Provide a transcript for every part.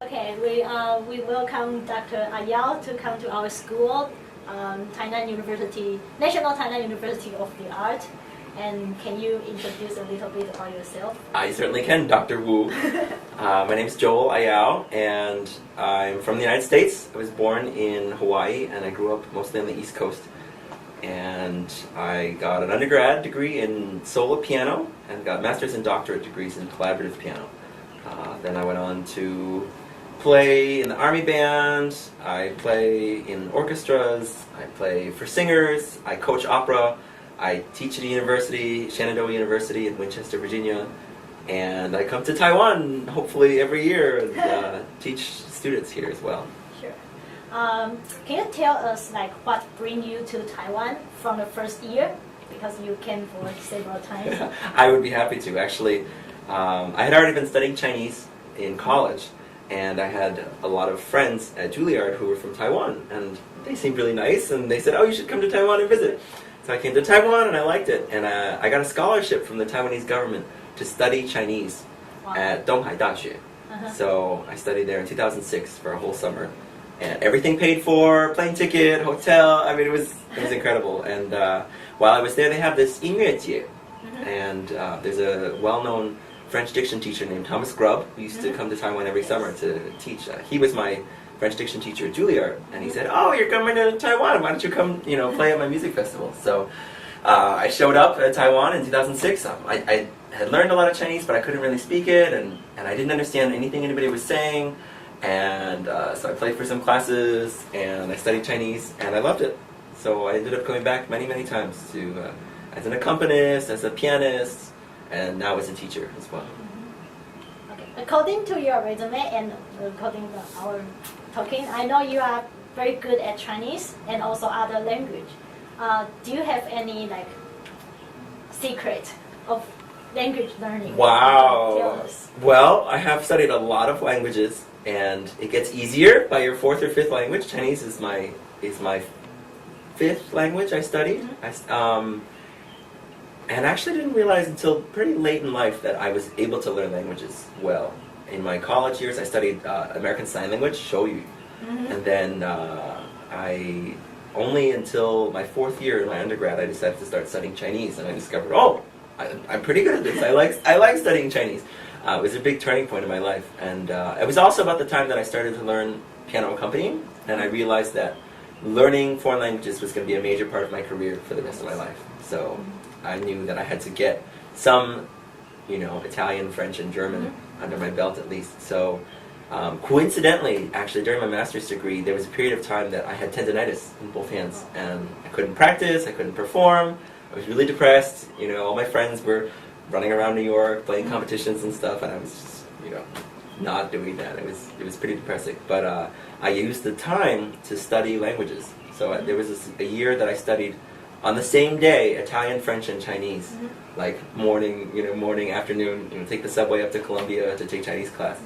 Okay, we welcome Dr. Ayau to come to our school, Tainan University, National Tainan University of the Art. And can you introduce a little bit about yourself? I certainly can, Dr. Wu. My name is Joel Ayau, and I'm from the United States. I was born in Hawaii, and I grew up mostly on the East Coast. And I got an undergrad degree in solo piano, and got master's and doctorate degrees in collaborative piano. Then I went on to play in the army band, I play in orchestras, I play for singers, I coach opera, I teach at a university, Shenandoah University in Winchester, Virginia, and I come to Taiwan hopefully every year and teach students here as well. Sure. Can you tell us what bring you to Taiwan from the first year? Because you came for several times. I would be happy to. Actually, I had already been studying Chinese in college, and I had a lot of friends at Juilliard who were from Taiwan, and they seemed really nice, and they said, oh, you should come to Taiwan and visit. So I came to Taiwan, and I liked it, and I got a scholarship from the Taiwanese government to study Chinese at Donghai Daxue. So I studied there in 2006 for a whole summer, and everything paid for, plane ticket, hotel, I mean, it was incredible. And while I was there, they have this 音乐节, and there's a well-known French diction teacher named Thomas Grubb, who used to come to Taiwan every summer to teach. He was my French diction teacher at Juilliard, and he said, oh, you're coming to Taiwan, why don't you come, play at my music festival? So I showed up at Taiwan in 2006. I had learned a lot of Chinese, but I couldn't really speak it, and I didn't understand anything anybody was saying, and so I played for some classes, and I studied Chinese, and I loved it. So I ended up going back many, many times to as an accompanist, as a pianist, and now as a teacher as well. Okay. According to your resume and according to our talking, I know you are very good at Chinese and also other language. Do you have any secret of language learning? Wow. Tell us? Well, I have studied a lot of languages, and it gets easier by your fourth or fifth language. Chinese is my fifth language I studied. And I actually didn't realize until pretty late in life that I was able to learn languages well. In my college years, I studied American Sign Language, 手语, and then I only until my fourth year in my undergrad, I decided to start studying Chinese, and I discovered, I'm pretty good at this. I like studying Chinese. It was a big turning point in my life, and it was also about the time that I started to learn piano accompanying, and I realized that learning foreign languages was going to be a major part of my career for the rest of my life. So I knew that I had to get some, Italian, French, and German under my belt at least. So coincidentally, actually, during my master's degree, there was a period of time that I had tendonitis in both hands, and I couldn't practice, I couldn't perform, I was really depressed. All my friends were running around New York, playing competitions and stuff, and I was just, not doing that. It was pretty depressing. But I used the time to study languages. So there was a year that I studied on the same day Italian, French, and Chinese, like morning, afternoon. Take the subway up to Columbia to take Chinese class.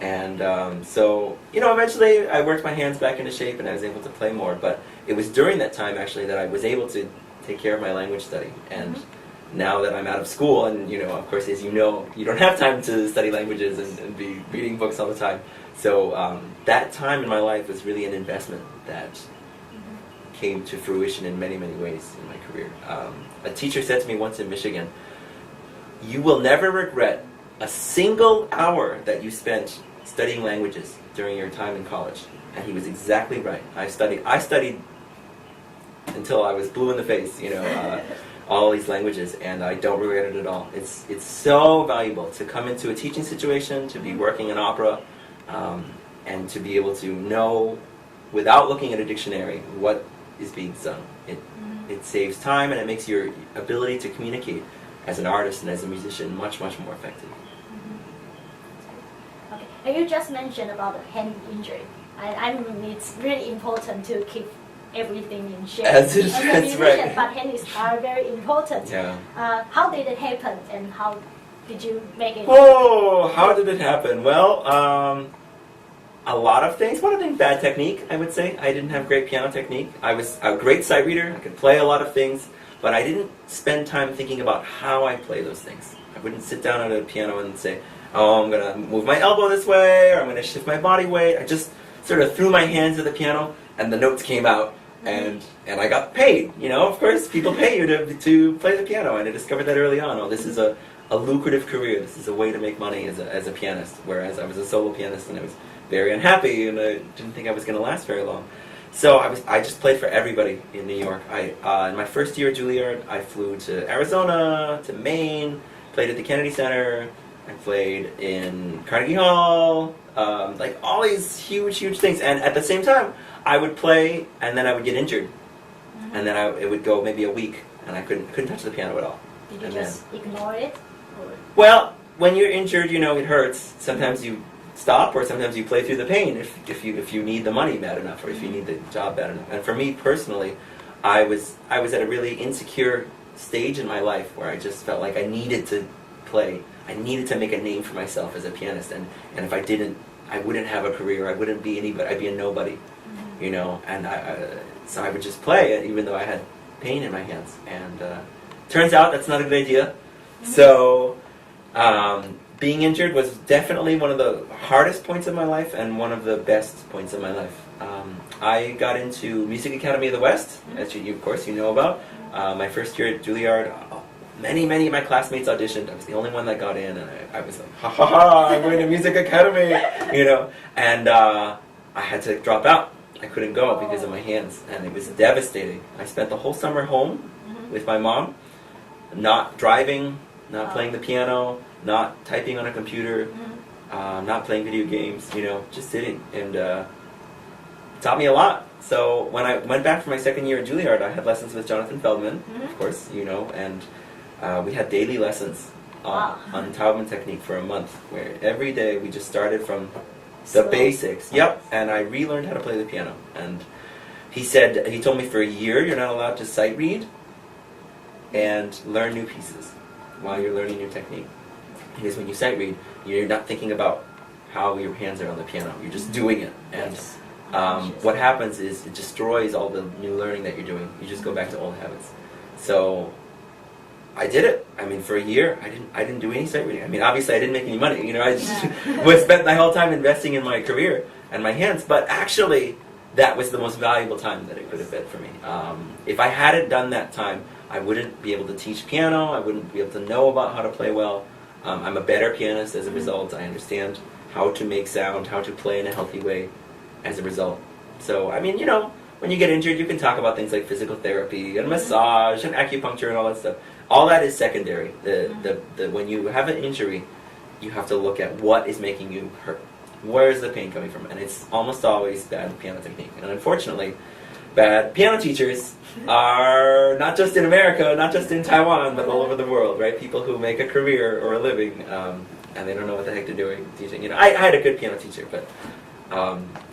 And so eventually I worked my hands back into shape, and I was able to play more. But it was during that time actually that I was able to take care of my language study. And now that I'm out of school, and of course, as you know, you don't have time to study languages and be reading books all the time. So that time in my life was really an investment that came to fruition in many, many ways in my career. A teacher said to me once in Michigan, you will never regret a single hour that you spent studying languages during your time in college. And he was exactly right. I studied until I was blue in the face, all these languages, and I don't regret it at all. It's so valuable to come into a teaching situation, to be working in opera, and to be able to know, without looking at a dictionary, what is being sung. It saves time, and it makes your ability to communicate as an artist and as a musician much, much more effective. Okay, and you just mentioned about the hand injury. I mean, it's really important to keep everything in shape. That's right. But hands are very important. Yeah. How did it happen, and how did you make it? Oh, how did it happen? Well, a lot of things. One of the things, bad technique, I would say. I didn't have great piano technique. I was a great sight reader. I could play a lot of things, but I didn't spend time thinking about how I play those things. I wouldn't sit down at a piano and say, oh, I'm gonna move my elbow this way, or I'm gonna shift my body weight. I just sort of threw my hands at the piano, and the notes came out, and I got paid. You know, of course, people pay you to play the piano, and I discovered that early on. Oh, this is a lucrative career. This is a way to make money as a pianist. Whereas I was a solo pianist, and I was very unhappy, and I didn't think I was going to last very long. So I just played for everybody in New York. In my first year at Juilliard, I flew to Arizona, to Maine, played at the Kennedy Center. I played in Carnegie Hall, like all these huge things. And at the same time, I would play, and then I would get injured, and then it would go maybe a week, and I couldn't touch the piano at all. Did you just ignore it? Or? Well, when you're injured, you know, it hurts. Sometimes you stop, or sometimes you play through the pain if you need the money bad enough, or if you need the job bad enough. And for me personally, I was at a really insecure stage in my life where I just felt like I needed to play. I needed to make a name for myself as a pianist, and if I didn't, I wouldn't have a career. I wouldn't be anybody. I'd be a nobody, you know. And so I would just play, even though I had pain in my hands. And turns out that's not a good idea. So being injured was definitely one of the hardest points of my life and one of the best points of my life. I got into Music Academy of the West, as you of course you know about. My first year at Juilliard, many of my classmates auditioned. I was the only one that got in, and I was like, ha ha ha, I'm going to Music Academy, you know. And I had to drop out. I couldn't go because of my hands, and it was devastating. I spent the whole summer home with my mom, not driving, not playing the piano, not typing on a computer, not playing video games, you know, just sitting. And it taught me a lot. So when I went back for my second year at Juilliard, I had lessons with Jonathan Feldman, of course, you know, and we had daily lessons on Taubman technique for a month, where every day we just started from the basics. Yep, and I relearned how to play the piano. And he told me for a year you're not allowed to sight read and learn new pieces while you're learning new technique. Because when you sight read, you're not thinking about how your hands are on the piano. You're just doing it. And what happens is it destroys all the new learning that you're doing. You just go back to old habits. So I did it. I mean, for a year, I didn't do any sight reading. I mean, obviously, I didn't make any money. You know, I just spent my whole time investing in my career and my hands. But actually, that was the most valuable time that it could have been for me. If I hadn't done that time, I wouldn't be able to teach piano. I wouldn't be able to know about how to play well. I'm a better pianist as a result. I understand how to make sound, how to play in a healthy way as a result. So, I mean, you know, when you get injured, you can talk about things like physical therapy and massage and acupuncture and all that stuff. All that is secondary. When you have an injury, you have to look at what is making you hurt. Where is the pain coming from? And it's almost always bad piano technique. And unfortunately, bad piano teachers are not just in America, not just in Taiwan, but all over the world, right? People who make a career or a living, and they don't know what the heck they're doing teaching. You know, I had a good piano teacher, but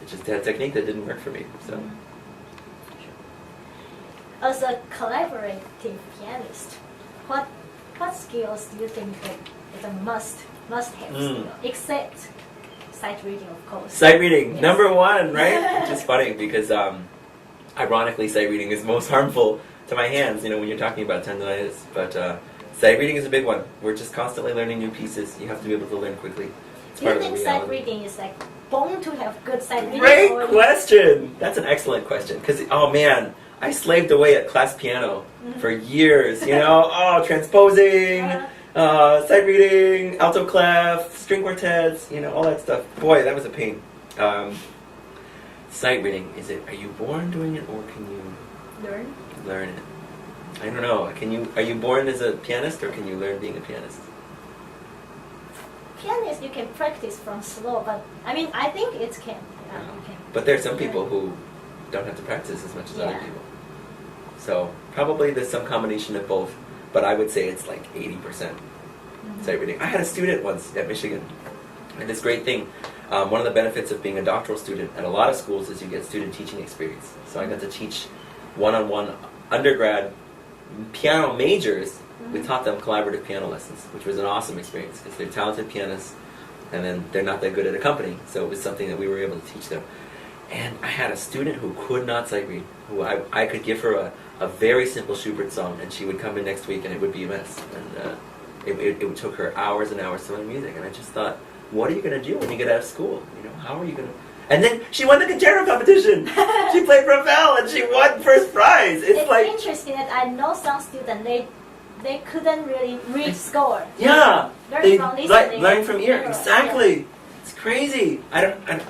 it just had a technique that didn't work for me. So, as a collaborative pianist, what skills do you think that is a must-have skill, except sight reading, of course? Sight reading, yes. Number one, right? Which is funny because, ironically, sight reading is most harmful to my hands. You know, when you're talking about tendonitis, but sight reading is a big one. We're just constantly learning new pieces. You have to be able to learn quickly. Do you think sight reading is like born to have good sight reading? Great question. That's an excellent question because oh man. I slaved away at class piano for years, you know, transposing, sight reading, alto clef, string quartets, you know, all that stuff. Boy, that was a pain. Sight reading, are you born doing it or can you learn it? I don't know. Are you born as a pianist or can you learn being a pianist? Pianist, you can practice from slow, but I mean, I think it can. But there are some people who don't have to practice as much as other people. So probably there's some combination of both, but I would say it's like 80% sight reading. I had a student once at Michigan, and this great thing. One of the benefits of being a doctoral student at a lot of schools is you get student teaching experience. So I got to teach one-on-one undergrad piano majors. We taught them collaborative piano lessons, which was an awesome experience because they're talented pianists, and then they're not that good at accompanying. So it was something that we were able to teach them. And I had a student who could not sight read, who I could give her a very simple Schubert song, and she would come in next week and it would be a mess. And it took her hours and hours to learn music, and I just thought, what are you going to do when you get out of school? You know, how are you going to... And then she won the concerto competition. She played Ravel and she won first prize. It's like interesting that I know some students they couldn't really read score. Yeah, Learn from listening. learn from ear. Exactly. Yeah. It's crazy. I don't.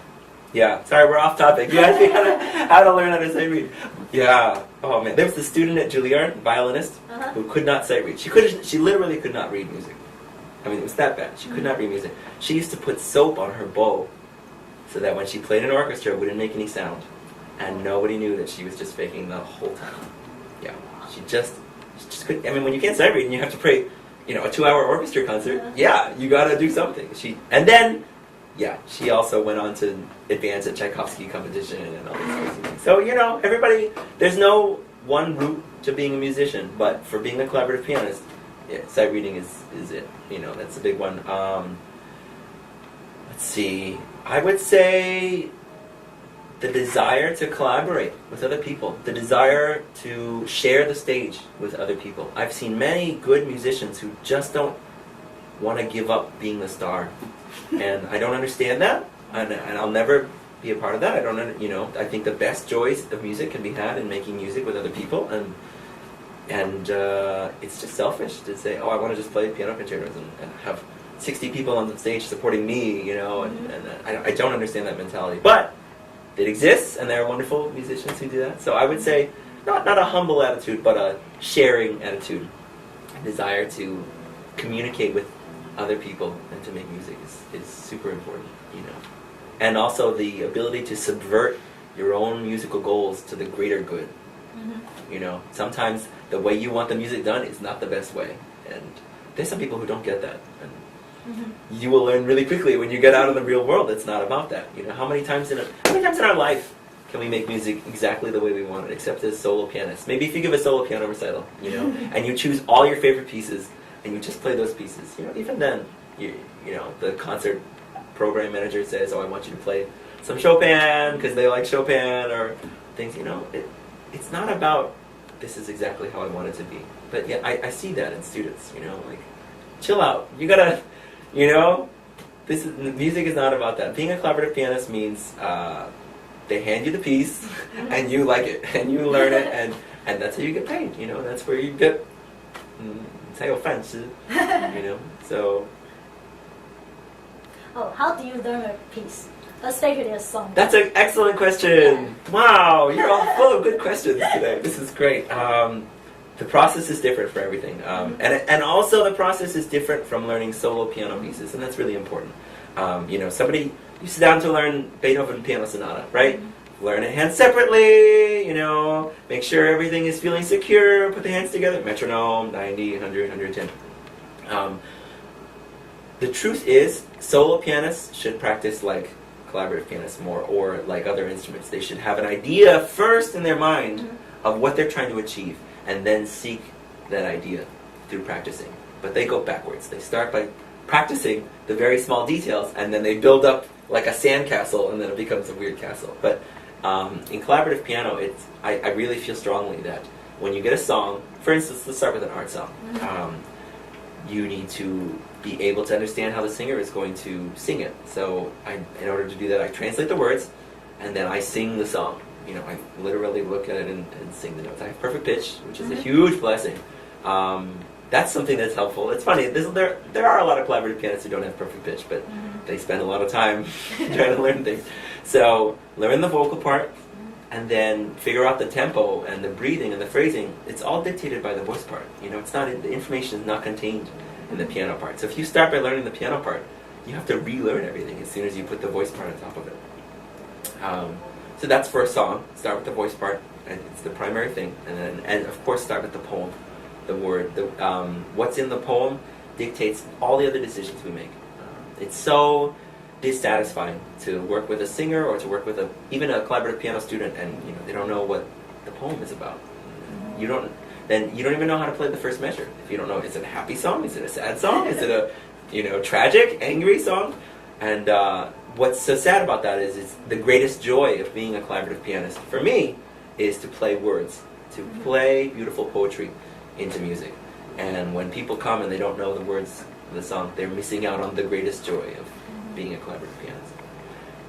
Yeah. Sorry, we're off topic. You asked me how to learn how to sight read. Yeah. Oh man, there was the student at Juilliard, violinist, who could not sight read. She literally could not read music. I mean, it was that bad. She could not read music. She used to put soap on her bow, so that when she played an orchestra, it wouldn't make any sound, and nobody knew that she was just faking the whole time. Yeah. She just couldn't. I mean, when you can't sight read and you have to play, you know, a 2-hour orchestra concert, yeah, you gotta do something. She also went on to advance at Tchaikovsky competition and all these crazy things. So, you know, everybody, there's no one route to being a musician, but for being a collaborative pianist, yeah, sight reading is it. You know, that's a big one. Let's see. I would say the desire to collaborate with other people, the desire to share the stage with other people. I've seen many good musicians who just don't want to give up being the star, and I don't understand that, and I'll never be a part of that. I think the best joys of music can be had in making music with other people, and it's just selfish to say, oh, I want to just play piano concertos and have 60 people on the stage supporting me, you know, and I don't understand that mentality, but it exists, and there are wonderful musicians who do that. So I would say not a humble attitude, but a sharing attitude, a desire to communicate with other people and to make music is super important, you know. And also the ability to subvert your own musical goals to the greater good. You know, sometimes the way you want the music done is not the best way, and there's some people who don't get that. And you will learn really quickly when you get out in the real world. It's not about that. You know, how many times in our life can we make music exactly the way we want it, except as solo pianists? Maybe if you give a solo piano recital, you know, and you choose all your favorite pieces and you just play those pieces. You know, even then, you know, the concert program manager says, "Oh, I want you to play some Chopin because they like Chopin," or things. You know, it's not about this is exactly how I want it to be. But yeah, I see that in students. You know, like, chill out. You gotta. You know, music is not about that. Being a collaborative pianist means they hand you the piece, and you like it, and you learn it, and that's how you get paid. You know, that's where you get 才有饭吃. You know, so. Oh, how do you learn a piece, especially a song? That's an excellent question. Wow, you're all full of good questions today. This is great. The process is different for everything, and also the process is different from learning solo piano pieces, and that's really important. You know, you sit down to learn Beethoven Piano Sonata, right? Learn it hands separately, you know, make sure everything is feeling secure, put the hands together, metronome, 90, 100, 110. The truth is, solo pianists should practice like collaborative pianists more, or like other instruments. They should have an idea first in their mind of what they're trying to achieve, and then seek that idea through practicing. But they go backwards. They start by practicing the very small details, and then they build up like a sandcastle, and then it becomes a weird castle. But in collaborative piano, I really feel strongly that when you get a song, for instance, let's start with an art song. You need to be able to understand how the singer is going to sing it. So in order to do that, I translate the words, and then I sing the song. You know, I literally look at it and sing the notes. I have perfect pitch, which is a huge blessing. That's something that's helpful. It's funny, there are a lot of collaborative pianists who don't have perfect pitch, but they spend a lot of time trying to learn things. So learn the vocal part, and then figure out the tempo and the breathing and the phrasing. It's all dictated by the voice part. You know, the information is not contained in the piano part. So if you start by learning the piano part, you have to relearn everything as soon as you put the voice part on top of it. So that's for a song. Start with the voice part, and it's the primary thing, and of course start with the poem, the word. What's in the poem dictates all the other decisions we make. It's so dissatisfying to work with a singer or to work with even a collaborative piano student, and you know they don't know what the poem is about. You don't even know how to play the first measure if you don't know. Is it a happy song? Is it a sad song? Is it a tragic, angry song? And what's so sad about that is it's the greatest joy of being a collaborative pianist for me is to play words, to play beautiful poetry into music. And when people come and they don't know the words of the song, they're missing out on the greatest joy of being a collaborative pianist.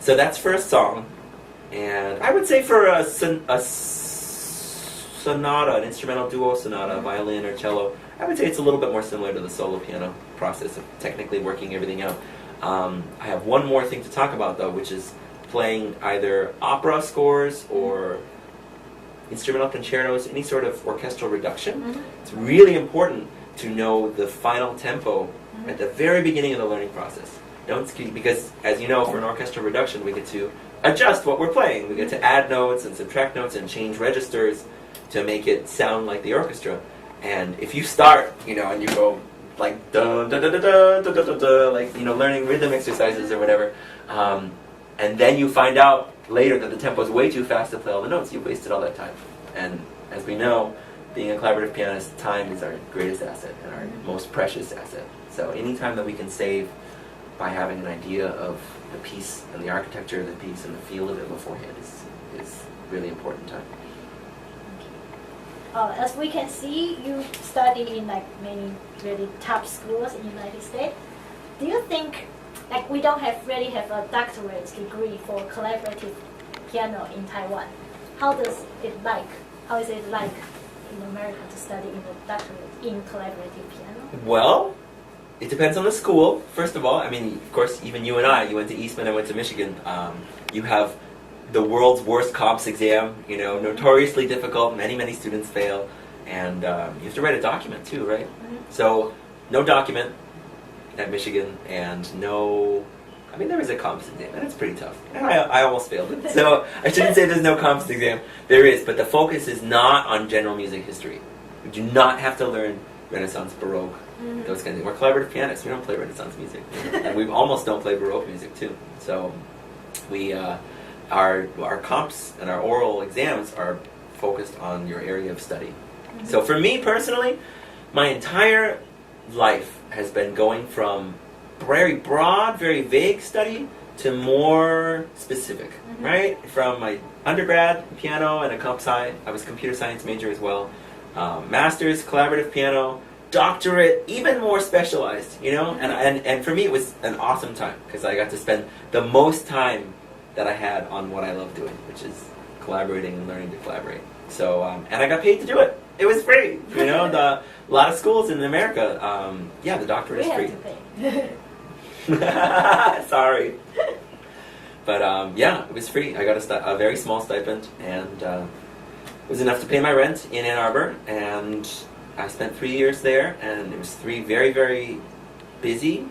So that's for a song. And I would say for a sonata, an instrumental duo sonata, violin or cello, I would say it's a little bit more similar to the solo piano process of technically working everything out. I have one more thing to talk about, though, which is playing either opera scores or instrumental concertos, any sort of orchestral reduction. It's really important to know the final tempo at the very beginning of the learning process. Because, as you know, for an orchestral reduction, we get to adjust what we're playing. We get to add notes and subtract notes and change registers to make it sound like the orchestra. And if you start, and you go like da da da da da da da da, like learning rhythm exercises or whatever, and then you find out later that the tempo is way too fast to play all the notes, you've wasted all that time. And as we know, being a collaborative pianist, time is our greatest asset and our most precious asset. So any time that we can save by having an idea of the piece and the architecture of the piece and the feel of it beforehand is really important time. As we can see, you study in like many really top schools in the United States. Do you think we don't really have a doctorate degree for collaborative piano in Taiwan? How is it like in America to study in a doctorate in collaborative piano? Well, it depends on the school. First of all, I mean, of course, even you and I went to Eastman, I went to Michigan. You have the world's worst comps exam, notoriously difficult. Many students fail, and you have to write a document too, right? So no document at Michigan, and there is a comps exam, and it's pretty tough. And I almost failed it, so I shouldn't say there's no comps exam. There is, but the focus is not on general music history. You do not have to learn Renaissance, Baroque, those kinds of things. We're collaborative pianists. We don't play Renaissance music, and we almost don't play Baroque music too. So we. Our comps and our oral exams are focused on your area of study. So for me personally, my entire life has been going from very broad, very vague study to more specific, right? From my undergrad piano and a comp sci, I was a computer science major as well. Master's, collaborative piano, doctorate, even more specialized, And for me it was an awesome time because I got to spend the most time that I had on what I love doing, which is collaborating and learning to collaborate. So, and I got paid to do it. It was free. A lot of schools in America, the doctorate is free. We have to pay. Sorry. But it was free. I got a very small stipend, and it was enough to pay my rent in Ann Arbor, and I spent 3 years there, and it was 3 very, very busy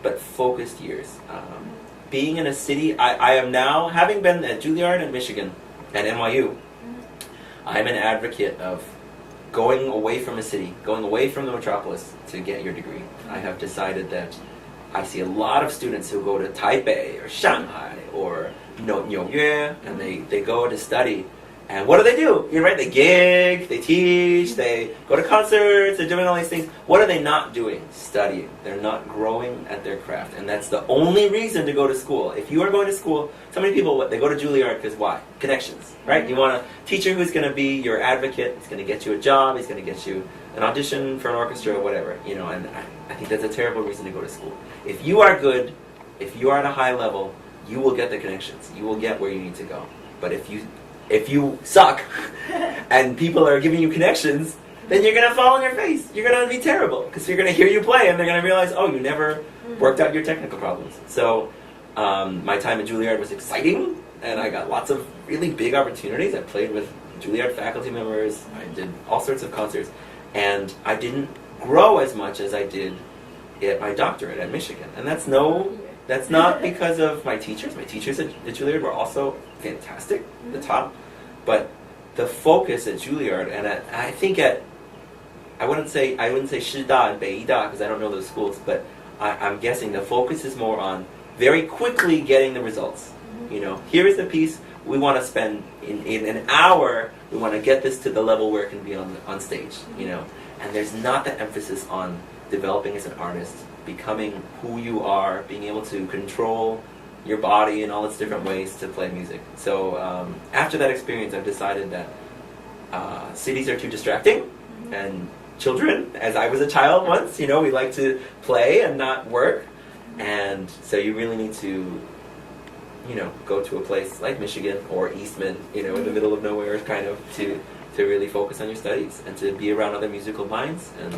but focused years. Being in a city, I am now, having been at Juilliard in Michigan, at NYU, I'm an advocate of going away from a city, going away from the metropolis to get your degree. I have decided that I see a lot of students who go to Taipei or Shanghai or纽约, and they go to study. And what do? They gig, they teach, they go to concerts, they're doing all these things. What are they not doing? Studying. They're not growing at their craft. And that's the only reason to go to school. If you are going to school, so many people, they go to Juilliard because why? Connections, right? You want a teacher who's going to be your advocate, he's going to get you a job, he's going to get you an audition for an orchestra or whatever, and I think that's a terrible reason to go to school. If you are good, if you are at a high level, you will get the connections. You will get where you need to go. But if you suck and people are giving you connections, then you're going to fall on your face. You're going to be terrible because they're going to hear you play and they're going to realize, oh, you never worked out your technical problems. So my time at Juilliard was exciting, and I got lots of really big opportunities. I played with Juilliard faculty members. I did all sorts of concerts, and I didn't grow as much as I did at my doctorate at Michigan. And that's not because of my teachers. My teachers at Juilliard were also fantastic, the top. But the focus at Juilliard, and I think I wouldn't say Shida and Beida because I don't know those schools, but I'm guessing the focus is more on very quickly getting the results. Here is the piece we want to spend in an hour. We want to get this to the level where it can be on stage. And there's not that emphasis on developing as an artist, becoming who you are, being able to control your body in all its different ways to play music. So after that experience, I've decided that cities are too distracting, and children, as I was a child once. You know, we like to play and not work, and so you really need to, you know, go to a place like Michigan or Eastman, you know, in the middle of nowhere, kind of, to really focus on your studies and to be around other musical minds and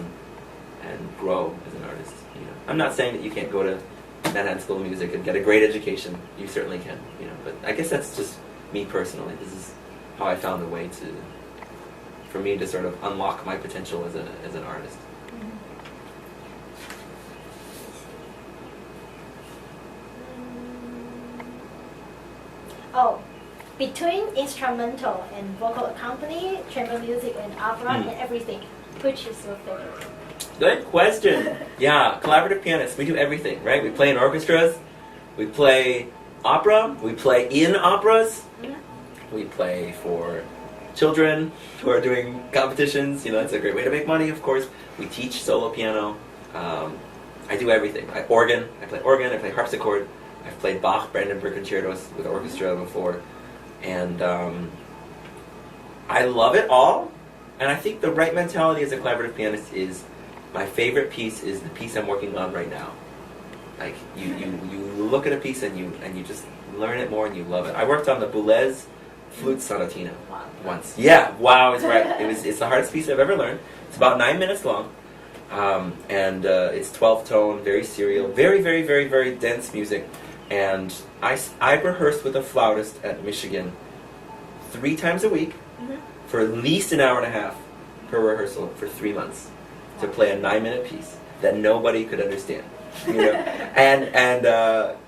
grow as an artist. You know, I'm not saying that you can't go to Manhattan School of Music and get a great education. You certainly can, you know, but I guess that's just me personally. This is how I found a way for me to sort of unlock my potential as an artist. Oh, between instrumental and vocal accompany, chamber music and opera and everything, which is your favorite? Good question. Yeah, collaborative pianists. We do everything, right? We play in orchestras, we play opera, we play in operas, we play for children who are doing competitions. You know, that's a great way to make money, of course. We teach solo piano. I do everything. I play organ, I play harpsichord. I've played Bach, Brandenburg concertos with orchestra before. And I love it all. And I think the right mentality as a collaborative pianist is, my favorite piece is the piece I'm working on right now. Like, you look at a piece and you just learn it more and you love it. I worked on the Boulez Flute Sonatina once. Yeah, wow is right. It's the hardest piece I've ever learned. It's about 9 minutes long. And it's 12-tone, very serial, very, very, very, very dense music. And I rehearsed with a flautist at Michigan 3 times a week for at least an hour and a half per rehearsal for 3 months to play a 9-minute piece that nobody could understand. You know, and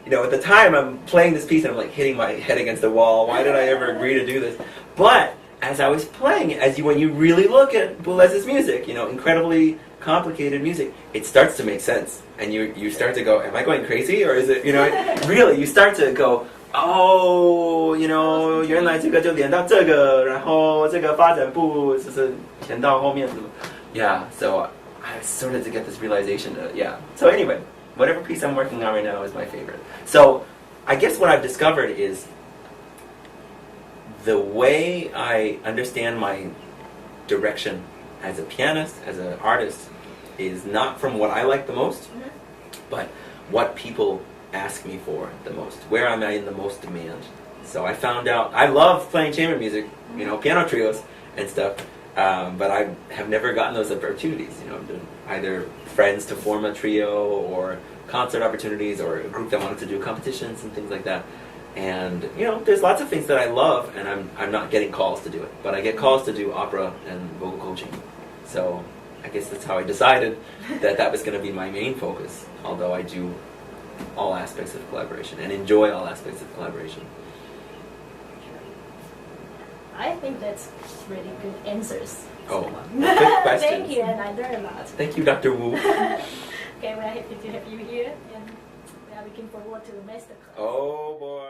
you know, at the time I'm playing this piece and I'm like hitting my head against the wall. Why did I ever agree to do this? But as I was playing it, when you really look at Boulez's music, you know, incredibly complicated music, it starts to make sense, and you start to go, am I going crazy, or is it, you know, really, you start to go, oh, you know, 原来这个就连到这个，然后这个发展部就是前到后面什么。Yeah, so I started to get this realization that, yeah. So anyway, whatever piece I'm working on right now is my favorite. So I guess what I've discovered is the way I understand my direction as a pianist, as an artist, is not from what I like the most, but what people ask me for the most. Where am I in the most demand? So I found out, I love playing chamber music, you know, piano trios and stuff, but I have never gotten those opportunities, you know, either friends to form a trio or concert opportunities or a group that wanted to do competitions and things like that. And, you know, there's lots of things that I love, and I'm not getting calls to do it. But I get calls to do opera and vocal coaching. So I guess that's how I decided that was going to be my main focus, although I do all aspects of collaboration and enjoy all aspects of collaboration. I think that's really good answers. Oh, good questions. Thank you, and I learned a lot. Thank you, Dr. Wu. Okay, we're happy to have you here, and we are looking forward to the masterclass. Oh boy.